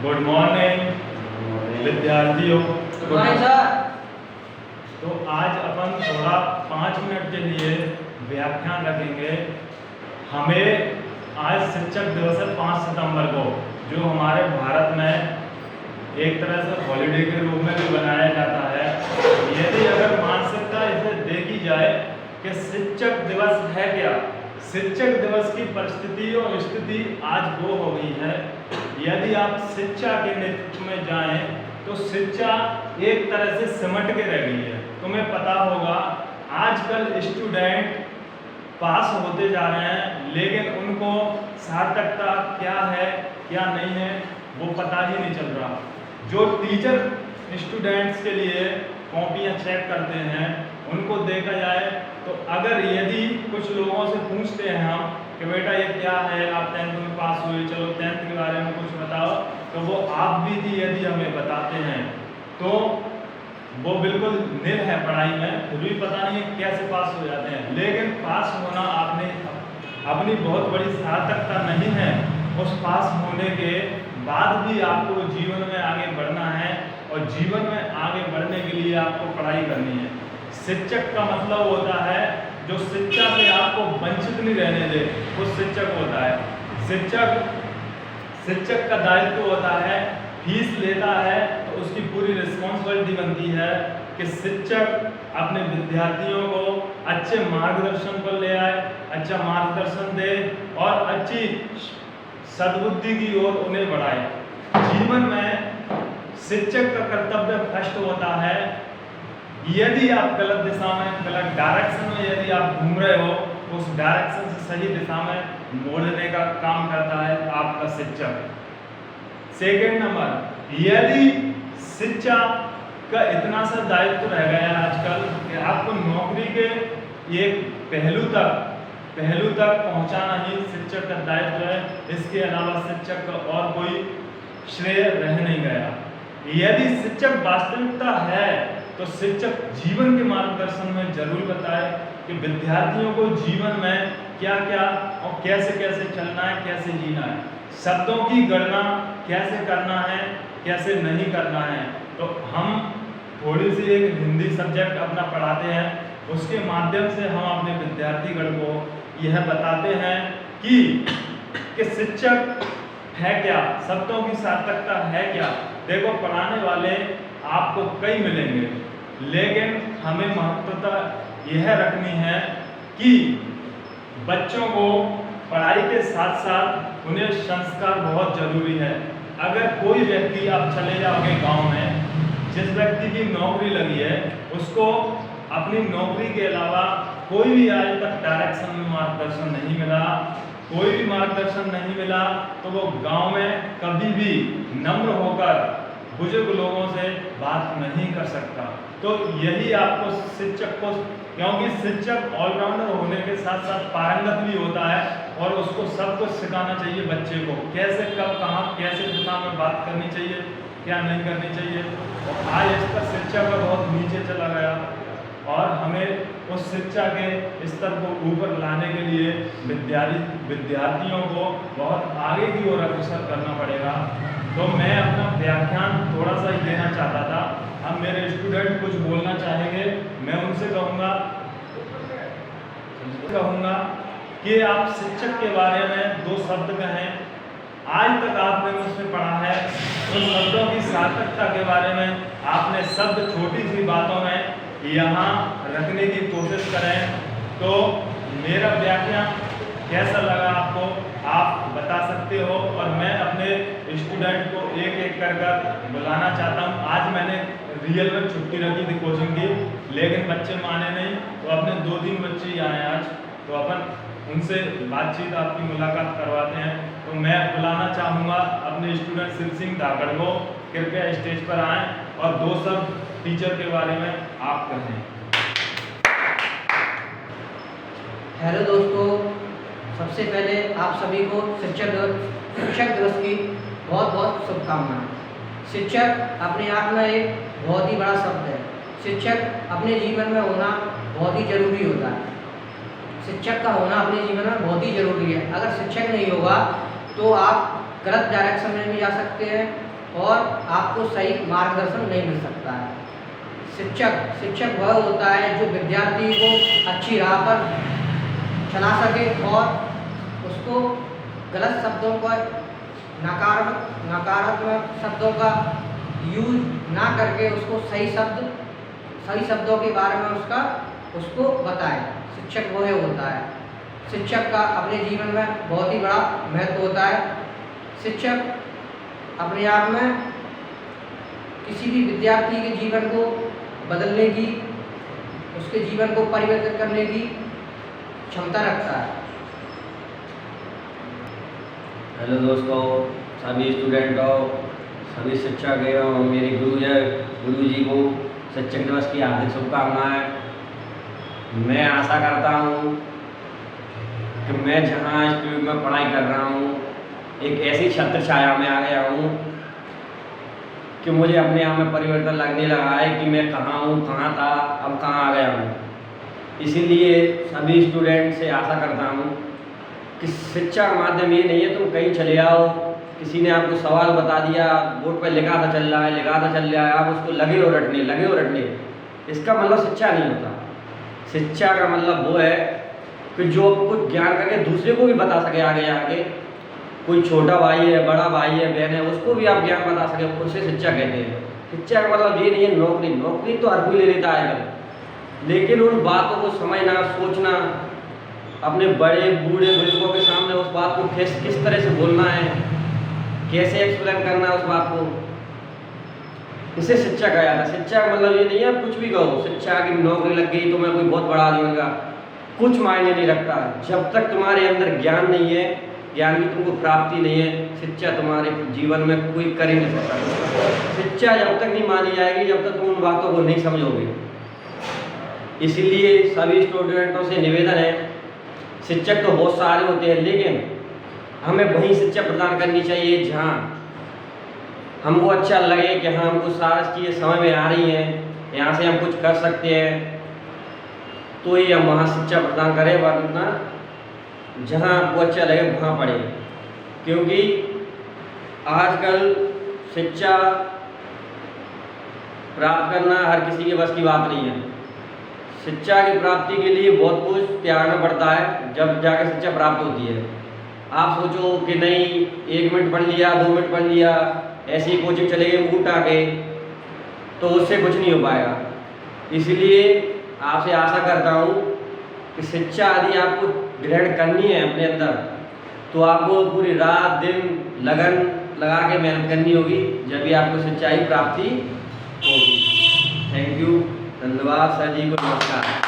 Good morning विद्यार्थियों। Good morning sir. तो आज अपन थोड़ा 5 मिनट के लिए व्याख्यान रखेंगे। हमें आज शिक्षक दिवस है 5 सितंबर को, जो हमारे भारत में एक तरह से हॉलीडे के रूप में भी बनाया जाता है। यदि अगर मानसिकता इसे देखी जाए कि शिक्षक दिवस है क्या, शिक्षक दिवस की परिस्थिति और स्थिति आज वो हो गई है। यदि आप शिक्षा के नेतृत्व में जाएं तो शिक्षा एक तरह से सिमट के रह गई है। तुम्हें पता होगा आजकल स्टूडेंट पास होते जा रहे हैं, लेकिन उनको सार्थकता क्या है क्या नहीं है वो पता ही नहीं चल रहा। जो टीचर स्टूडेंट्स के लिए कॉपियां चेक करते हैं उनको देखा जाए तो अगर यदि कुछ लोगों से पूछते हैं हम कि बेटा ये क्या है, आप 10th में पास हुए, चलो 10th के बारे में कुछ बताओ, तो वो आप भी थी यदि हमें बताते हैं तो वो बिल्कुल निर है पढ़ाई में, फिर भी पता नहीं कैसे पास हो जाते हैं। लेकिन पास होना आपने अपनी बहुत बड़ी सार्थकता नहीं है। उस पास होने के बाद भी आपको जीवन में आगे बढ़ना है और जीवन में आगे बढ़ने के लिए आपको पढ़ाई करनी है। शिक्षक का मतलब होता है जो शिक्षा से आपको वंचित नहीं रहने दे, वो शिक्षक होता है। शिक्षक का दायित्व होता है, फीस लेता है तो उसकी पूरी रिस्पॉन्सिबिलिटी बनती है कि शिक्षक अपने विद्यार्थियों को अच्छे मार्गदर्शन पर ले आए, अच्छा मार्गदर्शन दे और अच्छी सद्बुद्धि की ओर उन्हें बढ़ाए। जीवन में शिक्षक का कर्तव्य फर्स्ट होता है, यदि आप गलत दिशा में, गलत डायरेक्शन में यदि आप घूम रहे हो तो उस डायरेक्शन से सही दिशा में मोड़ने का काम करता है आपका शिक्षक। सेकेंड नंबर, यदि शिक्षा का इतना सा दायित्व रह गया है आजकल कि आपको नौकरी के एक पहलू तक पहुंचाना ही शिक्षक का दायित्व है, इसके अलावा शिक्षक का और कोई श्रेय रह नहीं गया। यदि शिक्षक वास्तविकता है तो शिक्षक जीवन के मार्गदर्शन में जरूर बताए कि विद्यार्थियों को जीवन में क्या क्या और कैसे कैसे चलना है, कैसे जीना है, शब्दों की गणना कैसे करना है, कैसे नहीं करना है। तो हम थोड़ी सी एक हिंदी सब्जेक्ट अपना पढ़ाते हैं, उसके माध्यम से हम अपने विद्यार्थीगण को यह बताते हैं कि शिक्षक है क्या, शब्दों की सार्थकता है क्या। देखो, पढ़ाने वाले आपको कई मिलेंगे, लेकिन हमें महत्वता यह रखनी है कि बच्चों को पढ़ाई के साथ साथ उन्हें संस्कार बहुत जरूरी है। अगर कोई व्यक्ति, आप चले जाओगे गांव में, जिस व्यक्ति की नौकरी लगी है उसको अपनी नौकरी के अलावा कोई भी आज तक डायरेक्शन में मार्गदर्शन नहीं मिला, कोई भी मार्गदर्शन नहीं मिला, तो वो गांव में कभी भी नम्र होकर बुजुर्ग लोगों से बात नहीं कर सकता। तो यही आपको शिक्षक को, क्योंकि शिक्षक ऑलराउंडर होने के साथ साथ पारंगत भी होता है और उसको सब कुछ सिखाना चाहिए बच्चे को, कैसे कब कहाँ कैसे दिशा में बात करनी चाहिए, क्या नहीं करनी चाहिए। और आज इसका शिक्षा का बहुत नीचे चला गया और हमें उस शिक्षा के स्तर को ऊपर लाने के लिए विद्यार्थियों को बहुत आगे की ओर अग्रसर करना पड़ेगा। तो मैं अपना व्याख्यान थोड़ा सा ही देना चाहता था। अब मेरे स्टूडेंट कुछ बोलना चाहेंगे, मैं उनसे कहूँगा कि आप शिक्षक के बारे में 2 शब्द कहें। आज तक आपने मुझसे पढ़ा है, उन शब्दों की सार्थकता के बारे में आपने शब्द छोटी सी बातों में यहाँ रखने की कोशिश करें। तो मेरा व्याख्यान कैसा लगा आपको आप बता सकते हो और मैं अपने स्टूडेंट को एक एक कर बुलाना चाहता हूँ। आज मैंने रियल में छुट्टी रखी थी कोचिंग की, लेकिन बच्चे माने नहीं, तो अपने 2-3 बच्चे ही आए आज, तो अपन उनसे बातचीत, आपकी मुलाकात करवाते हैं। तो मैं बुलाना चाहूँगा अपने स्टूडेंट शिव सिंह धाकड़ को, कृपया स्टेज पर आएँ और 2 शब्द टीचर के बारे में आप कहें। हेलो दोस्तों, सबसे पहले आप सभी को शिक्षक दिवस की बहुत बहुत शुभकामनाएं। शिक्षक अपने आप में एक बहुत ही बड़ा शब्द है। शिक्षक अपने जीवन में होना बहुत ही जरूरी होता है। शिक्षक का होना अपने जीवन में बहुत ही जरूरी है। अगर शिक्षक नहीं होगा तो आप गलत डायरेक्शन में भी जा सकते हैं और आपको सही मार्गदर्शन नहीं मिल सकता है। शिक्षक वह होता है जो विद्यार्थी को अच्छी राह पर चला सके और उसको गलत शब्दों का नकारात्मक शब्दों का यूज ना करके उसको सही शब्दों के बारे में उसको बताए। शिक्षक वह होता है। शिक्षक का अपने जीवन में बहुत ही बड़ा महत्व होता है। शिक्षक अपने आप में किसी भी विद्यार्थी के जीवन को बदलने की, उसके जीवन को परिवर्तित करने की क्षमता रखता है। हेलो दोस्तों, सभी स्टूडेंटों, सभी शिक्षक एवं मेरे गुरुजी को शिक्षक दिवस की हार्दिक शुभकामनाएं। मैं आशा करता हूं कि मैं जहां स्कूल में पढ़ाई कर रहा हूं एक ऐसी छत्र छाया में आ गया हूं कि मुझे अपने आप में परिवर्तन लगने लगा है कि मैं कहाँ हूँ, कहाँ था, अब कहाँ आ गया हूँ। इसीलिए सभी स्टूडेंट से आशा करता हूँ कि शिक्षा का माध्यम ये नहीं है तुम कहीं चले आओ, किसी ने आपको सवाल बता दिया, बोर्ड पर लिखा था चल रहा है, आप उसको लगे हो रटने। इसका मतलब शिक्षा नहीं होता। शिक्षा का मतलब वो है कि जो कुछ ज्ञान करके दूसरे को भी बता सके आगे। कोई छोटा भाई है, बड़ा भाई है, बहन है, उसको भी आप ज्ञान बता सके, उसे शिक्षा कहते हैं। शिक्षा का मतलब ये नहीं है नौकरी तो हर कोई ले लेता है, लेकिन उन बातों को समझना, सोचना, अपने बड़े बूढ़े बुजुर्गों के सामने उस बात को किस तरह से बोलना है, कैसे एक्सप्लेन करना है उस बात को, इसे शिक्षा कहा जाता है। शिक्षा का मतलब ये नहीं है कुछ भी कहो, शिक्षा की नौकरी लग गई तो मैं कोई बहुत बड़ा आदमी बनूंगा, कुछ मायने नहीं रखता। जब तक तुम्हारे अंदर ज्ञान नहीं है, ज्ञान की तुमको प्राप्ति नहीं है, शिक्षा तुम्हारे जीवन में कोई कर ही नहीं सकता। शिक्षा जब तक नहीं मानी जाएगी जब तक तुम उन बातों को नहीं समझोगे। इसलिए सभी स्टूडेंटों से निवेदन है, शिक्षक तो बहुत सारे होते हैं, लेकिन हमें वही शिक्षा प्रदान करनी चाहिए जहाँ हमको अच्छा लगे कि हाँ हमको सारी चीज़ें समझ में आ रही हैं, यहाँ से हम कुछ कर सकते हैं, तो ही हम वहाँ शिक्षा प्रदान करें, वरना जहाँ आपको अच्छा लगे वहाँ पढ़ें। क्योंकि आजकल शिक्षा प्राप्त करना हर किसी के बस की बात नहीं है। शिक्षा की प्राप्ति के लिए बहुत कुछ त्यागना पड़ता है, जब जाकर शिक्षा प्राप्त होती है। आप सोचो कि नहीं 1 मिनट पढ़ लिया, 2 मिनट पढ़ लिया, ऐसे ही कोचिंग चले गए मुँह उठा के, तो उससे कुछ नहीं हो पाएगा। इसलिए आपसे आशा करता हूँ कि शिक्षा यदि आपको ग्रहण करनी है अपने अंदर, तो आपको पूरी रात दिन लगन लगा के मेहनत करनी होगी, जब भी आपको शिक्षा की प्राप्ति होगी। थैंक यू, धन्यवाद सर जी को, नमस्कार।